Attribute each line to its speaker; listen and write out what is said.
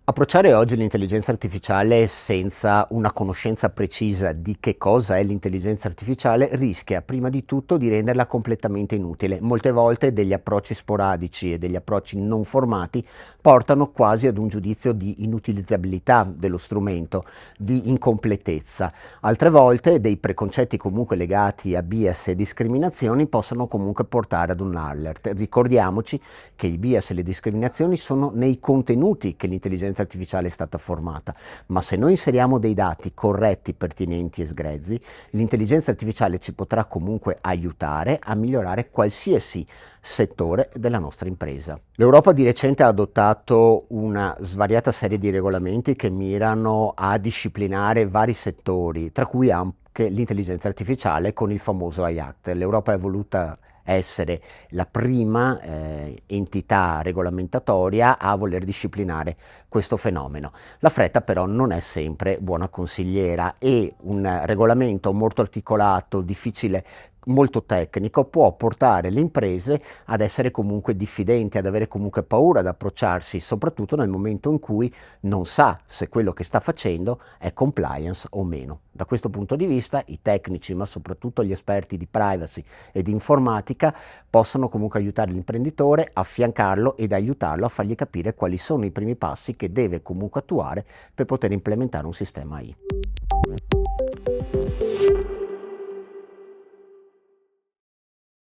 Speaker 1: Approcciare oggi l'intelligenza artificiale senza una conoscenza precisa di che cosa è l'intelligenza artificiale rischia prima di tutto di renderla completamente inutile. Molte volte degli approcci sporadici e degli approcci non formati portano quasi ad un giudizio di inutilizzabilità dello strumento, di incompletezza. Altre volte dei preconcetti comunque legati a bias e discriminazioni possono comunque portare ad un alert. Ricordiamoci che i bias e le discriminazioni sono nei contenuti che l'intelligenza artificiale è stata formata, ma se noi inseriamo dei dati corretti, pertinenti e sgrezzi, l'intelligenza artificiale ci potrà comunque aiutare a migliorare qualsiasi settore della nostra impresa. L'Europa di recente ha adottato una svariata serie di regolamenti che mirano a disciplinare vari settori, tra cui anche l'intelligenza artificiale con il famoso AI Act. L'Europa è voluta essere la prima entità regolamentatoria a voler disciplinare questo fenomeno. La fretta però non è sempre buona consigliera e un regolamento molto articolato, difficile, molto tecnico può portare le imprese ad essere comunque diffidenti, ad avere comunque paura ad approcciarsi, soprattutto nel momento in cui non sa se quello che sta facendo è compliance o meno. Da questo punto di vista i tecnici, ma soprattutto gli esperti di privacy e di informatica, possono comunque aiutare l'imprenditore, affiancarlo ed aiutarlo a fargli capire quali sono i primi passi che deve comunque attuare per poter implementare un sistema AI.